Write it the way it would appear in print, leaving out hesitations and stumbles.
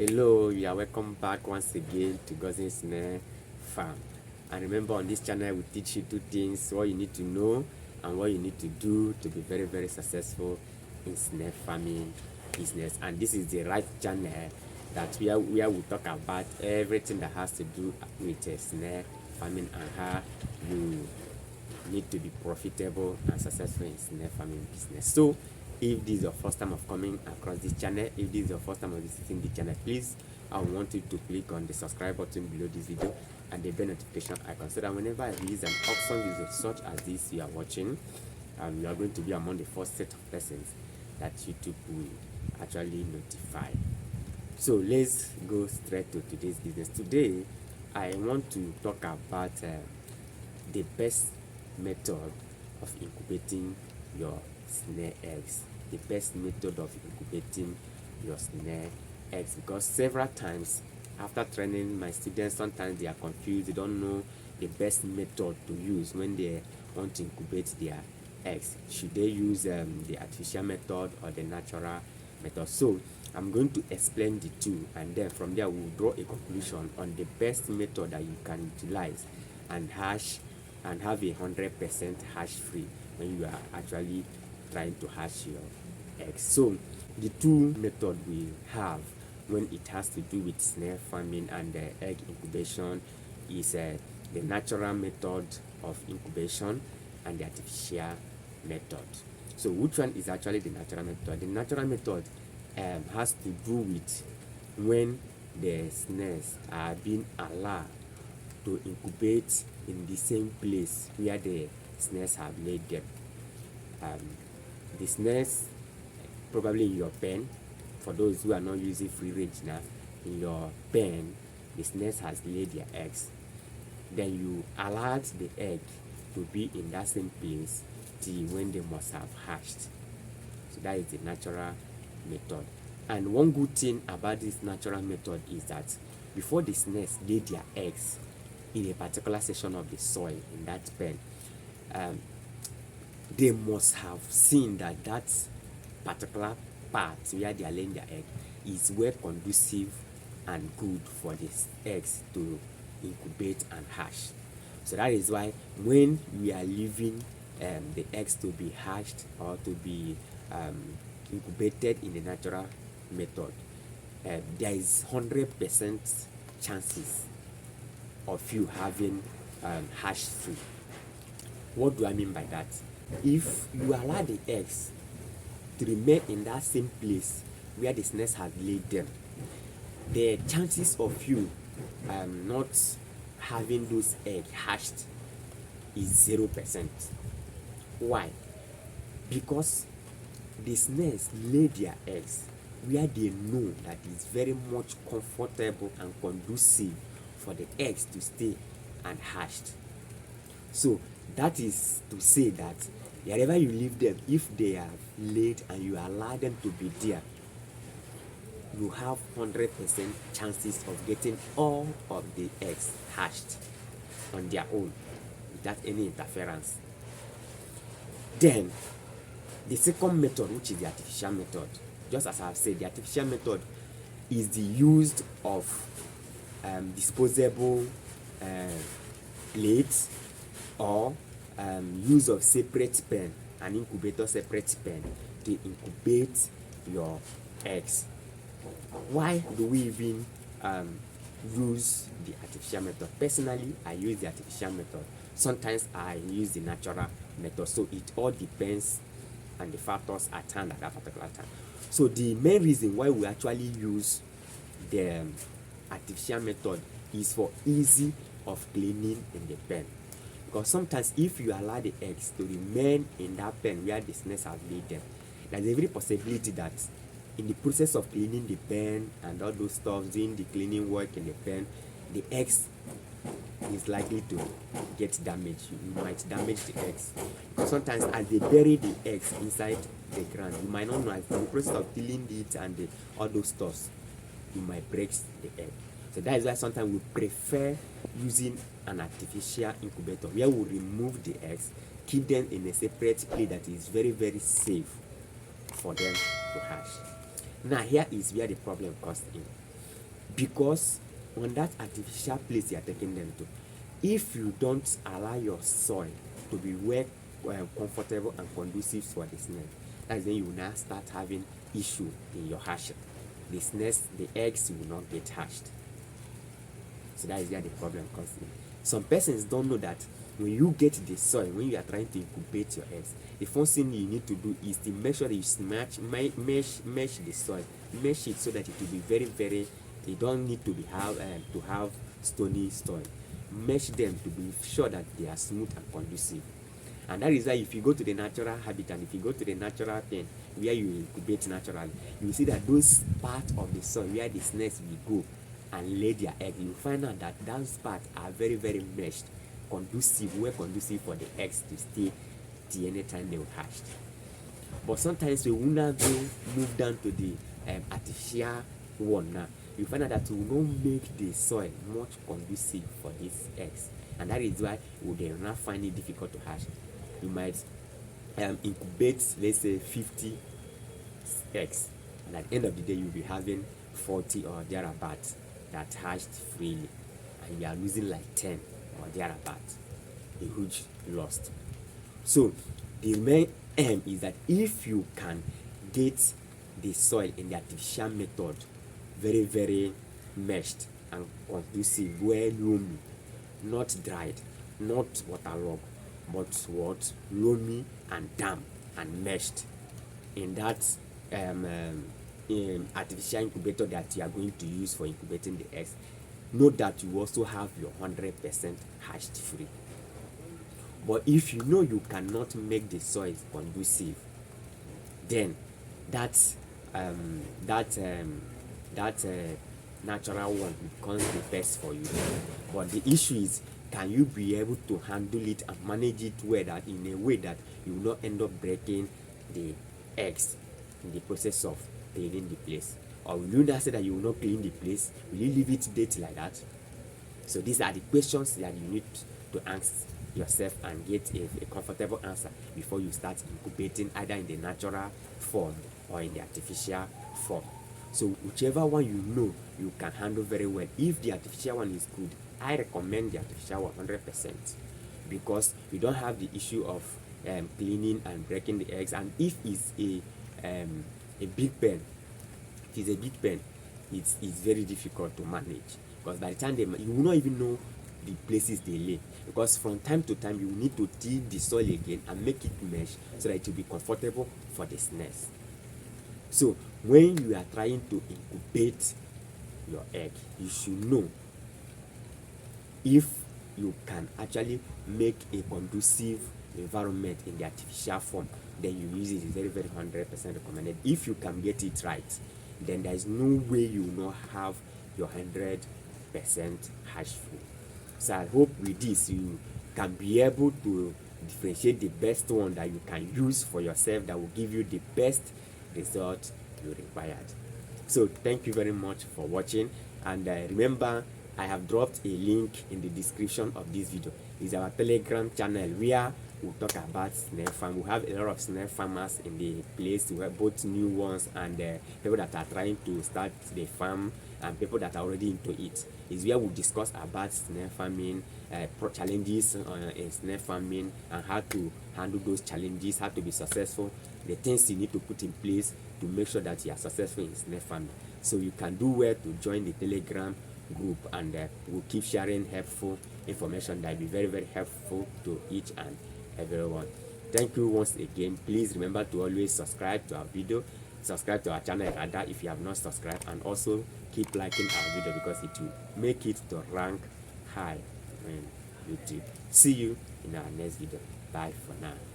Hello, you are welcome back once again to Gozin Snail Farm. And remember, on this channel we teach you two things: what you need to know and what you need to do to be very, very successful in snail farming business. And this is the right channel that where we talk about everything that has to do with snail farming and how you need to be profitable and successful in snail farming business. So if this is your first time of coming across this channel, if this is your first time of visiting the channel, please I want you to click on the subscribe button below this video and the bell notification icon, so that whenever I release an awesome video such as this you are watching, you are going to be among the first set of persons that YouTube will actually notify. So let's go straight to today's business. Today I want to talk about the best method of incubating your snail eggs. The best method of incubating your snail eggs, because several times after training my students, sometimes they are confused, they don't know the best method to use when they want to incubate their eggs. Should they use the artificial method or the natural method? So I'm going to explain the two, and then from there we'll draw a conclusion on the best method that you can utilize and hash and have 100% hash free when you are actually trying to hatch your eggs. So the two methods we have when it has to do with snail farming and egg incubation is the natural method of incubation and the artificial method. So which one is actually the natural method? The natural method has to do with when the snails are being allowed to incubate in the same place where the snails have laid them. The snails, probably in your pen, for those who are not using free range now, in your pen, the snails has laid their eggs. Then you allowed the egg to be in that same place till when they must have hatched. So that is the natural method. And one good thing about this natural method is that before the snails lay their eggs in a particular section of the soil in that pen, they must have seen that that particular part where they are laying their egg is well conducive and good for the eggs to incubate and hatch. So that is why when we are leaving the eggs to be hatched or to be incubated in the natural method, there is 100% chances of you having hash free. What do I mean by that? If you allow the eggs to remain in that same place where the snails have laid them, the chances of you not having those eggs hatched is 0%. Why? Because the snails lay their eggs where they know that it's very much comfortable and conducive for the eggs to stay and hatched. So that is to say that wherever you leave them, if they are laid and you allow them to be there, you have 100% chances of getting all of the eggs hatched on their own without any interference. Then the second method, which is the artificial method, just as I've said, the artificial method is the use of disposable plates or use of separate pen, an incubator separate pen, to incubate your eggs. Why do we even use the artificial method? Personally, I use the artificial method. Sometimes I use the natural method. So it all depends on the factors at hand at that particular time. So the main reason why we actually use the artificial method is for easy of cleaning in the pen. Because sometimes if you allow the eggs to remain in that pen where the snails have laid them, there's every possibility that in the process of cleaning the pen and all those stuff, doing the cleaning work in the pen, the eggs is likely to get damaged. You might damage the eggs. Because sometimes as they bury the eggs inside the ground, you might not know, as in the process of peeling it and all those stuffs, you might break the egg. So that is why sometimes we prefer using an artificial incubator where we remove the eggs, keep them in a separate place that is very, very safe for them to hatch. Now here is where the problem comes in. because on that artificial place you are taking them to, if you don't allow your soil to be comfortable and conducive for the snail, that's when you will now start having issue in your hatching. The snails, the eggs will not get hatched. So that is where the problem comes in. Some persons don't know that when you get the soil, when you are trying to incubate your eggs, the first thing you need to do is to make sure that you mesh the soil, mesh it so that it will be very, you don't need to have stony soil. Mesh them to be sure that they are smooth and conducive. And that is why if you go to the natural habitat, if you go to the natural pen where you incubate naturally, you will see that those parts of the soil where the snails will go and lay their egg, you find out that those parts are very meshed, conducive, well conducive for the eggs to stay till any time they will hatch. But sometimes we will not go move down to the artificial one now. You find out that we will not make the soil much conducive for these eggs, and that is why they will not find it difficult to hatch. You might incubate, let's say 50 eggs, and at the end of the day you'll be having 40 or thereabouts that hatched freely, and you are losing like 10 or thereabouts, a huge loss. So the main aim is that if you can get the soil in the artificial method very meshed and conducive, well loamy, not dried, not waterlogged, but what loamy and damp and meshed in that artificial incubator that you are going to use for incubating the eggs, know that you also have your 100% hatched free. But if you know you cannot make the soil conducive, then that natural one becomes the best for you. But the issue is, can you be able to handle it and manage it well, that in a way that you will not end up breaking the eggs in the process of cleaning the place? Or will you not say that you will not clean the place? Will you leave it dirty like that? So these are the questions that you need to ask yourself and get a comfortable answer before you start incubating, either in the natural form or in the artificial form. So whichever one you know you can handle very well. If the artificial one is good, I recommend the artificial 100%, because you don't have the issue of cleaning and breaking the eggs. And if it's a big pen, it's very difficult to manage, because by the time you will not even know the places they lay, because from time to time you will need to till the soil again and make it mesh so that it will be comfortable for the snails. So when you are trying to incubate your egg, you should know if you can actually make a conducive environment in the artificial form, then you use it. Is very 100% recommended. If you can get it right, then there is no way you will not have your 100% hash free. So I hope with this you can be able to differentiate the best one that you can use for yourself, that will give you the best result you required. So thank you very much for watching, and remember, I have dropped a link in the description of this video. It's our Telegram channel where we'll talk about snail farm. We have a lot of snail farmers in the place, where both new ones and people that are trying to start the farm, and people that are already into it. Is where we discuss about snail farming, challenges in snail farming, and how to handle those challenges, how to be successful, the things you need to put in place to make sure that you are successful in snail farming. So you can do well to join the Telegram group, and we'll keep sharing helpful information that will be very helpful to each and everyone. Thank you once again. Please remember to always subscribe to our video, subscribe to our channel rather if you have not subscribed, and also keep liking our video, because it will make it to rank high on YouTube. See you in our next video. Bye for now.